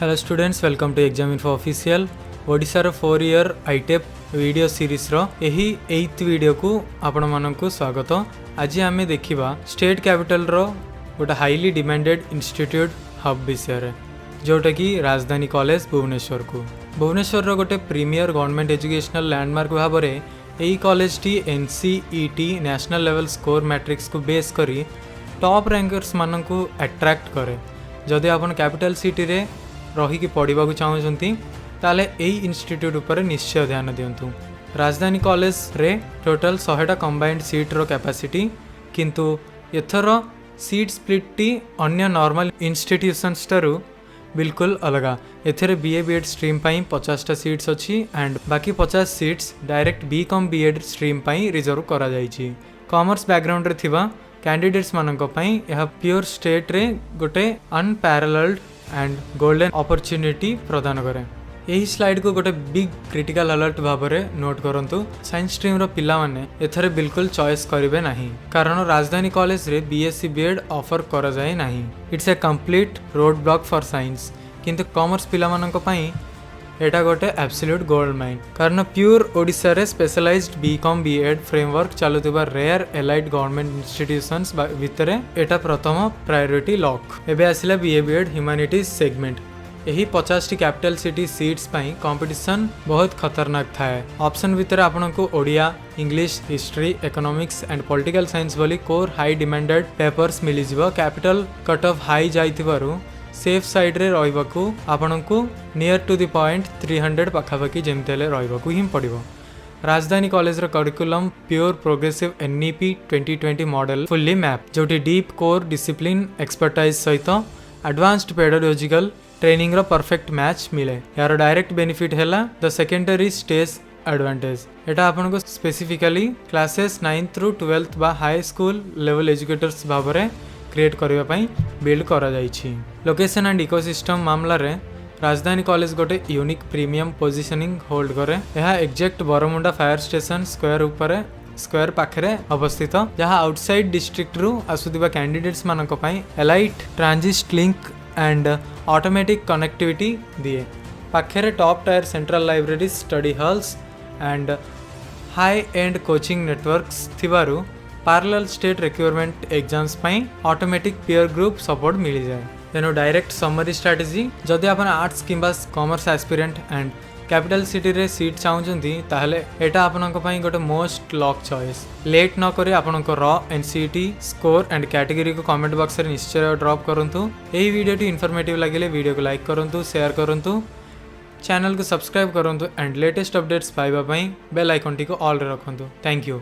Hello students, welcome to Exam Info Official. Odisha 4-year ITEP video series रो एही 8th video को आपण मानकु स्वागत। आज आमे देखिबा स्टेट कैपिटल रो गोटे हाईली डिमांडेड इंस्टीट्यूट हब विषय रे जोटा कि राजधानी कॉलेज भुवनेश्वर रो गोटे प्रीमियर गवर्नमेंट एजुकेशनल लैंडमार्क भाव रे एही college T NCET national level score matrix को बेस करी टॉप रैंकर्स मानकु अट्रैक्ट करे। जदि आपण कैपिटल सिटी रे रही पढ़ा चाहूँगी ताले एई इंस्टीट्यूट उपर निश्चय ध्यान दिंतु। राजधानी कॉलेज रे टोटल 100टा कंबाइंड सीट रो कैपेसिटी किंतु एथर सीट स्प्लिट टी अन्य नॉर्मल इंस्टीट्यूशंस टारू बिल्कुल अलगा। एथरे बीए बीएड स्ट्रीम पाई 50टा सीट्स अच्छी एंड बाकी 50 seats direct BCom BEd stream पाई रिजर्व करा जाइछि। कॉमर्स बैकग्राउंड रे थिबा कैंडिडेट्स मानक पई यह प्योर स्टेट रे गोटे अनपैरेलल्ड एंड गोल्डन अपॉर्चुनिटी प्रदान करे। यही स्लाइड को गोटे बिग क्रिटिकल अलर्ट भाव में नोट करंतु। साइंस स्ट्रीम रो पिला माने एथरे बिल्कुल चॉइस करिवे नहीं कारण राजधानी कॉलेज रे बीएससी बीएड ऑफर करा जाए नहीं। It's a complete road block for science किंतु कॉमर्स पिला मानक पई एटा गोटे एब्सोल्यूट गोल्ड माइन कारण प्योर ओडिशा रे स्पेशलाइज्ड बीकॉम बीएड फ्रेमवर्क चालुथिबा रेयर एलाइड गवर्नमेंट इंस्टीट्यूशंस भितर एटा प्रथम प्रायोरिटी लॉक। एबे आसिला बीए बीएड ह्यूमैनिटीज सेगमेंट। यही 50 टी कैपिटल सिटी सीट्स पाई कंपटीशन बहुत खतरनाक थाए। ऑप्शन भितर आपनको Odia English history economics and political science वाली कोर हाई डिमांडेड पेपर्स मिली जिवो। कैपिटल कट ऑफ हाई जाइथिबारु सेफ साइड रे रहिबाकू आपनको नियर टू द पॉइंट 300 पाखापाखि जेमते ले रहिबाकू हिम पड़िबो। राजधानी कॉलेज रो curriculum pure progressive NEP 2020 model fully map जोटी डीप कोर डिसिप्लिन एक्सपर्टाइज सहित एडवांस्ड पेडागोजिकल ट्रेनिंग रो परफेक्ट मैच मिले। यार डायरेक्ट बेनिफिट हैला द सेकेंडरी स्टेज एडवांटेज। एटा आपनको specifically classes 9th through 12th बा हाई स्कूल लेवल एजुकेटर्स भाव रे क्रिएट करबा पई बिल्ड करा जाइछि। लोकेशन एंड इकोसिस्टम मामला रे राजधानी कॉलेज गोटे यूनिक प्रीमियम पोजिशनिंग होल्ड करे। यह exact Bermuda fire station square पाखरे अवस्थित जहाँ आउटसाइड डिस्ट्रिक्ट रु आसुथिबा कैंडिडेट्स मानक पई elite transit link and automatic connectivity दिए। पाखरे top tier central library study halls and high end coaching networks थिबारु पैरेलल स्टेट रिक्वायरमेंट एग्जाम्स पाई ऑटोमेटिक पीयर ग्रुप सपोर्ट मिल जाए। तेनो डायरेक्ट समरी स्ट्रेटजी जदि आपण आर्ट्स किंबा commerce aspirant and capital city रे सीट चाहूँगी ताहले एटा आपनक पई गोटे मोस्ट लॉक चॉइस। लेट न करी आपनक raw NCET score and category को कमेंट बॉक्स रे निश्चय ड्रॉप करंतु। एही वीडियो टी इन्फॉर्मेटिव लागिले वीडियो को लाइक करंतु, शेयर करंतु, चैनल को सब्सक्राइब करंतु एंड लेटेस्ट अपडेट्स पाइबा पई बेल आइकन टी को ऑल रे रखंतु। Thank you.